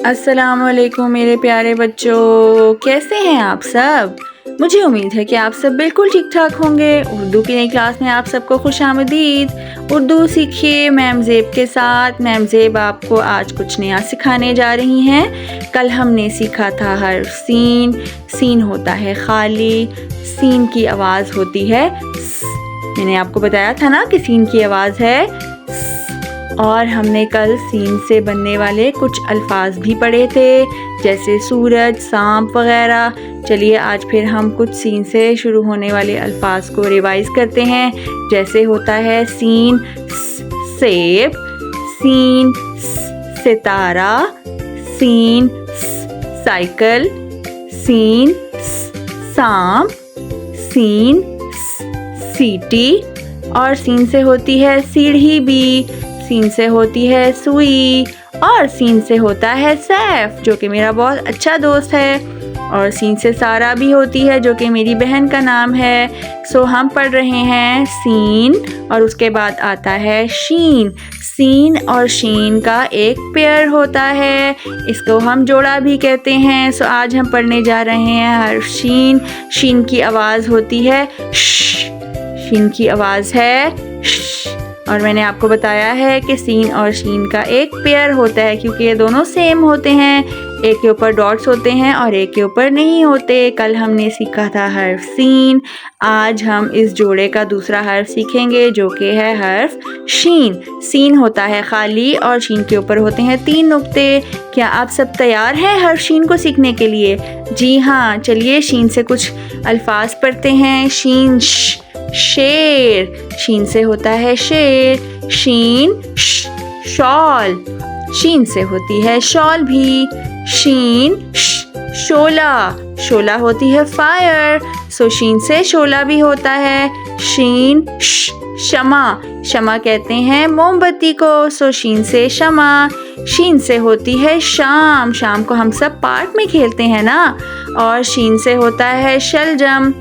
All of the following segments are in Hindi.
अस्सलामुअलैकुम मेरे प्यारे बच्चों, कैसे हैं आप सब। मुझे उम्मीद है कि आप सब बिल्कुल ठीक ठाक होंगे। उर्दू की नई क्लास में आप सबको खुशामदीद। उर्दू सीखिए मैम ज़ेब के साथ। मैम ज़ेब आपको आज कुछ नया सिखाने जा रही हैं। कल हमने सीखा था हर्फ सीन। सीन होता है खाली, सीन की आवाज़ होती है स। मैंने आपको बताया था ना कि सीन की आवाज़ है स। और हमने कल सीन से बनने वाले कुछ अल्फाज भी पढ़े थे, जैसे सूरज, सांप वगैरह। चलिए आज फिर हम कुछ सीन से शुरू होने वाले अल्फाज को रिवाइज करते हैं। जैसे होता है सीन सेब, सीन सितारा, सीन साइकिल, सीन सांप, सीन सीटी। और सीन से होती है सीढ़ी भी, सीन से होती है सुई, और सीन से होता है सैफ जो कि मेरा बहुत अच्छा दोस्त है। और सीन से सारा भी होती है जो कि मेरी बहन का नाम है। सो हम पढ़ रहे हैं सीन और उसके बाद आता है शीन। सीन और शीन का एक पेयर होता है, इसको हम जोड़ा भी कहते हैं। सो आज हम पढ़ने जा रहे हैं हर्फ शीन। शीन की आवाज़ होती है श। शीन की आवाज़ है श। और मैंने आपको बताया है कि सीन और शीन का एक पेयर होता है क्योंकि ये दोनों सेम होते हैं। एक के ऊपर डॉट्स होते हैं और एक के ऊपर नहीं होते। कल हमने सीखा था हर्फ सीन। आज हम इस जोड़े का दूसरा हर्फ सीखेंगे जो कि है हर्फ शीन। सीन होता है खाली और शीन के ऊपर होते हैं 3 नुक्ते। क्या आप सब तैयार हैं हर्फ शीन को सीखने के लिए? जी हाँ, चलिए शीन से कुछ अल्फाज पढ़ते हैं। शीन शेर, शीन से होता है शेर। शीन शॉल, शीन से होती है शॉल भी। शीन शोला, शोला होती है फायर, सो शीन से शोला भी होता है। शीन शमा, शमा कहते हैं मोमबत्ती को, सो शीन से शमा। शीन से होती है शाम, शाम को हम सब पार्क में खेलते हैं ना। और शीन से होता है शलजम,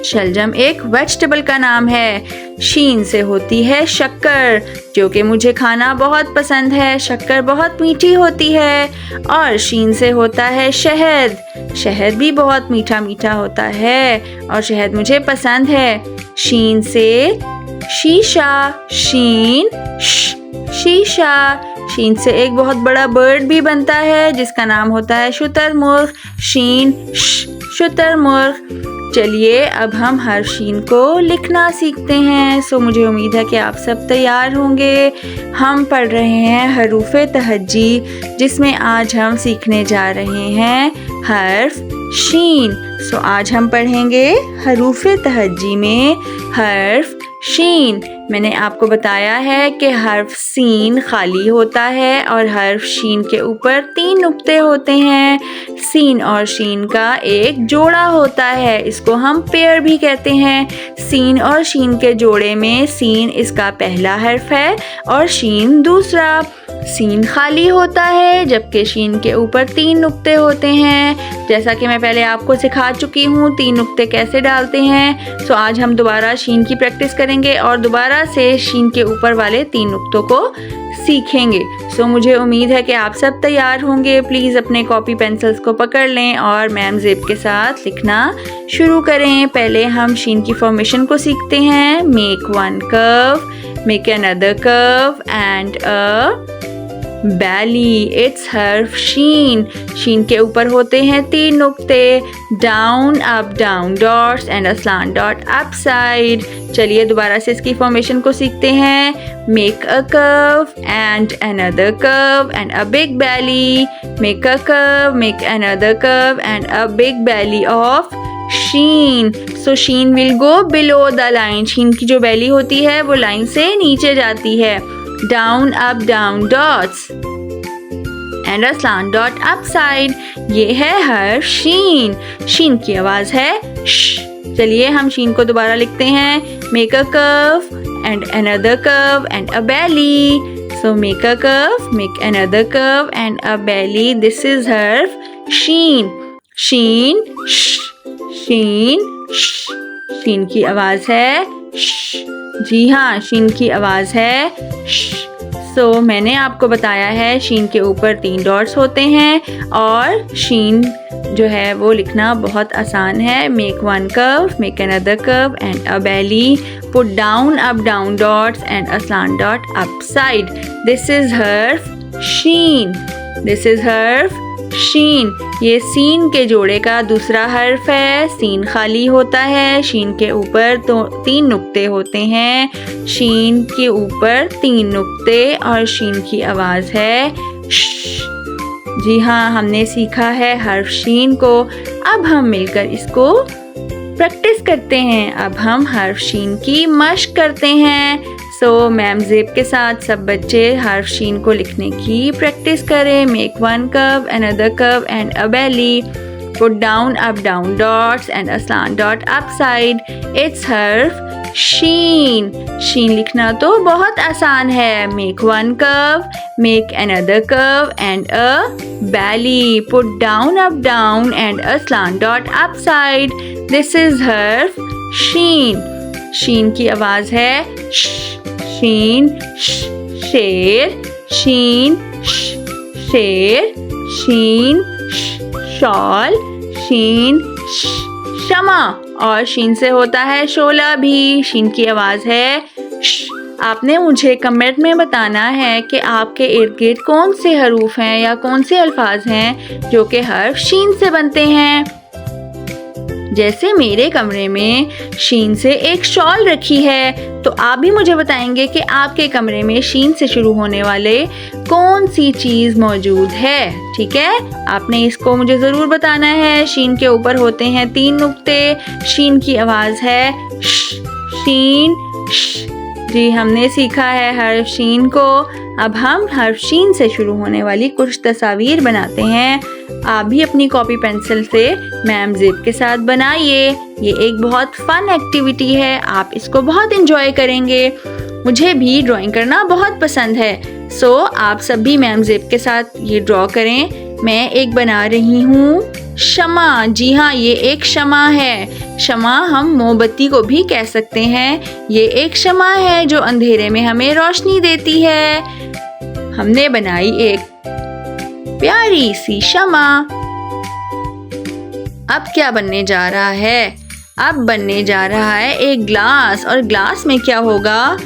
शलजम एक वेजिटेबल का नाम है। शीन से होती है शक्कर जो कि मुझे खाना बहुत पसंद है, शक्कर बहुत मीठी होती है। और शीन से होता है शहद, शहद भी बहुत मीठा मीठा होता है और शहद मुझे पसंद है। शीन से शीशा, शीन शीशा। शीन से एक बहुत बड़ा बर्ड भी बनता है जिसका नाम होता है शुतुरमुर्ग। शीन शुतुरमुर्ग। चलिए अब हम हर्फ शीन को लिखना सीखते हैं। सो मुझे उम्मीद है कि आप सब तैयार होंगे। हम पढ़ रहे हैं हरूफ तहज्जी, जिसमें आज हम सीखने जा रहे हैं हर्फ शीन। सो आज हम पढ़ेंगे हरूफ तहज्जी में हर्फ शीन। मैंने आपको बताया है कि हर्फ सीन खाली होता है और हर्फ शीन के ऊपर 3 नुक्ते होते हैं। सीन और शीन का एक जोड़ा होता है, इसको हम पेयर भी कहते हैं। सीन और शीन के जोड़े में सीन इसका पहला हर्फ है और शीन दूसरा। सीन खाली होता है जबकि शीन के ऊपर 3 नुक्ते होते हैं। जैसा कि मैं पहले आपको सिखा चुकी हूँ 3 नुक्ते कैसे डालते हैं। सो आज हम दोबारा शीन की प्रैक्टिस करेंगे और दोबारा से शीन के ऊपर वाले 3 नुक्तों को सीखेंगे। सो मुझे उम्मीद है कि आप सब तैयार होंगे। प्लीज़ अपने कॉपी पेंसिल्स को पकड़ लें और मैम ज़ेब के साथ लिखना शुरू करें। पहले हम शीन की फॉर्मेशन को सीखते हैं। Make 1 curve, make another curve and a belly. It's हर्फ शीन। शीन के ऊपर होते हैं 3 नुक्ते, down up down dots and a slant dot up side. चलिए दोबारा से इसकी फॉर्मेशन को सीखते हैं। Make a curve and another curve and a big belly. Make a curve, make another curve and a big belly of sheen. So sheen will go below the line. शीन की जो बैली होती है वो लाइन से नीचे जाती है। Down up down dots and a slant dot up side. ये है हर्फ शीन। शीन की आवाज है श। चलिए हम शीन को दोबारा लिखते हैं। Make a curve and another curve and a belly. So make a curve, make another curve and a belly. This is हर्फ शीन। शीन शीन शीन की आवाज है श। जी हाँ, शीन की आवाज है श। सो मैंने आपको बताया है शीन के ऊपर 3 डॉट्स होते हैं और शीन जो है वो लिखना बहुत आसान है। Make one curve, make another curve and a belly, put down up down dots and a slant dot up side. This is हर्फ शीन, दिस इज हर्फ शीन। ये सीन के जोड़े का दूसरा हर्फ है। सीन खाली होता है, शीन के ऊपर तो 3 नुक्ते होते हैं। शीन के ऊपर 3 नुक्ते और शीन की आवाज़ है श। जी हाँ, हमने सीखा है हर्फ शीन को। अब हम मिलकर इसको प्रैक्टिस करते हैं। अब हम हर्फ शीन की मश्क करते हैं। सो मैम ज़ेब के साथ सब बच्चे हर्फ शीन को लिखने की प्रैक्टिस करें। Make one curve, another curve and a belly, put down up down dots and a slant dot up side. It's हर्फ शीन। शीन लिखना तो बहुत आसान है। Make one curve, make another curve and a belly, put down up down and a slant dot up side. This is हर्फ शीन। शीन की आवाज़ है श। शीन श, शेर, शीन श, शेर, शीन श, शॉल, शीन श, शमा। और शीन से होता है शोला भी। शीन की आवाज़ है श। आपने मुझे कमेंट में बताना है कि आपके इर्द गिर्द कौन से हरूफ हैं या कौन से अल्फाज हैं जो कि हर्फ शीन से बनते हैं। जैसे मेरे कमरे में शीन से एक शॉल रखी है, तो आप भी मुझे बताएंगे कि आपके कमरे में शीन से शुरू होने वाले कौन सी चीज़ मौजूद है। ठीक है, आपने इसको मुझे ज़रूर बताना है। शीन के ऊपर होते हैं 3 नुक्ते। शीन की आवाज़ है श, शीन श। जी, हमने सीखा है हर्फ शीन को। अब हम हर्फ शीन से शुरू होने वाली कुछ तस्वीर बनाते हैं। आप भी अपनी कॉपी पेंसिल से मैम ज़ेब के साथ बनाइए। ये एक बहुत फन एक्टिविटी है, आप इसको बहुत एंजॉय करेंगे। मुझे भी ड्राइंग करना बहुत पसंद है। सो आप सब भी मैम ज़ेब के साथ ये ड्रॉ करें। मैं एक बना रही हूँ शमा। जी हाँ, ये एक शमा है। शमा हम मोमबत्ती को भी कह सकते हैं। ये एक शमा है जो अंधेरे में हमें रोशनी देती है। हमने बनाई एक प्यारी सी शमा। अब क्या बनने जा रहा है? अब बनने जा रहा है एक ग्लास। और ग्लास में क्या होगा?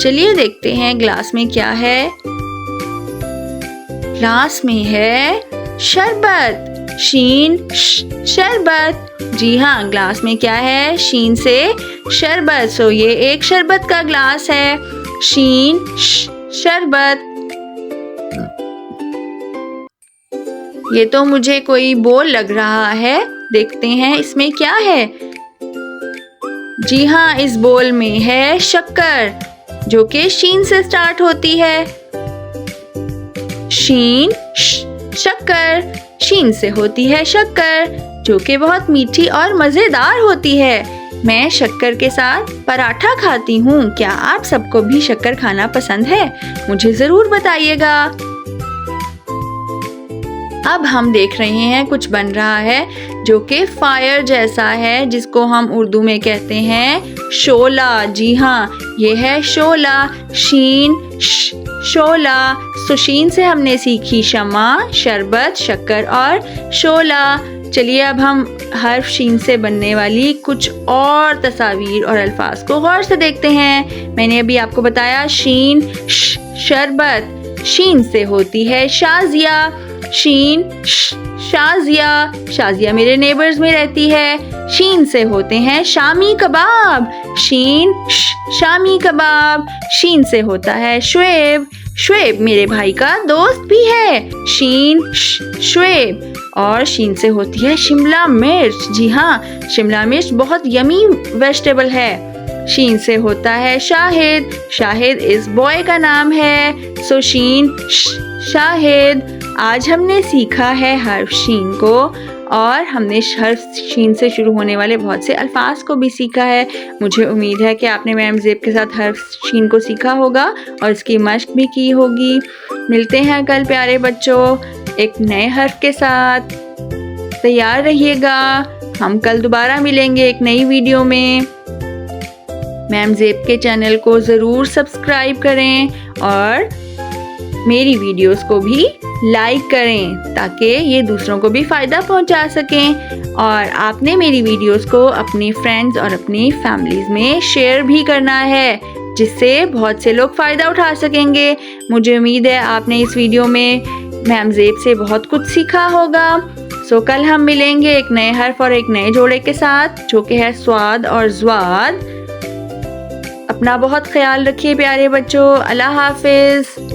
चलिए देखते हैं ग्लास में क्या है। ग्लास में है शरबत। शीन श, शरबत। जी हाँ, ग्लास में क्या है? शीन से शरबत। सो ये एक शरबत का ग्लास है। शीन श, शरबत। ये तो मुझे कोई बोल लग रहा है। देखते हैं इसमें क्या है। जी हाँ, इस बोल में है शक्कर, जो कि शीन से स्टार्ट होती है। शीन श, शक्कर। शीन से होती है शक्कर, जो कि बहुत मीठी और मज़ेदार होती है। मैं शक्कर के साथ पराठा खाती हूँ। क्या आप सबको भी शक्कर खाना पसंद है? मुझे ज़रूर बताइएगा। अब हम देख रहे हैं कुछ बन रहा है जो कि फायर जैसा है, जिसको हम उर्दू में कहते हैं शोला। जी हाँ, ये है शोला। शीन श, शोला। सो शीन से हमने सीखी शमा, शरबत, शक्कर और शोला। चलिए अब हम हर्फ शीन से बनने वाली कुछ और तस्वीर और अल्फाज को गौर से देखते हैं। मैंने अभी आपको बताया शीन श, शरबत। शीन से होती है शाजिया। शीन श, शाजिया। शाजिया मेरे नेबर्स में रहती है। शीन से होते हैं शामी कबाब। शीन श, शामी कबाब। शीन से होता है शुएब। शुएब मेरे भाई का दोस्त भी है। शीन श, शुएब। और शीन से होती है शिमला मिर्च। जी हाँ, शिमला मिर्च बहुत यमी वेजिटेबल है। शीन से होता है शाहिद। शाहिद इस बॉय का नाम है। सो शीन श, शाहिद। आज हमने सीखा है हर्फ शीन को, और हमने हर्फ शीन से शुरू होने वाले बहुत से अल्फाज को भी सीखा है। मुझे उम्मीद है कि आपने मैम ज़ेब के साथ हर्फ शीन को सीखा होगा और इसकी मश्क भी की होगी। मिलते हैं कल प्यारे बच्चों एक नए हर्फ के साथ। तैयार रहिएगा। हम कल दोबारा मिलेंगे एक नई वीडियो में। मैम ज़ेब के चैनल को ज़रूर सब्सक्राइब करें और मेरी वीडियोस को भी लाइक करें ताकि ये दूसरों को भी फ़ायदा पहुंचा सकें। और आपने मेरी वीडियोस को अपनी फ्रेंड्स और अपनी फैमिलीज़ में शेयर भी करना है, जिससे बहुत से लोग फ़ायदा उठा सकेंगे। मुझे उम्मीद है आपने इस वीडियो में मैम ज़ेब से बहुत कुछ सीखा होगा। सो कल हम मिलेंगे एक नए हर्फ और एक नए जोड़े के साथ, जो कि है स्वाद और ज़्वाद। अपना बहुत ख्याल रखिए प्यारे बच्चों। अल्लाह हाफिज़।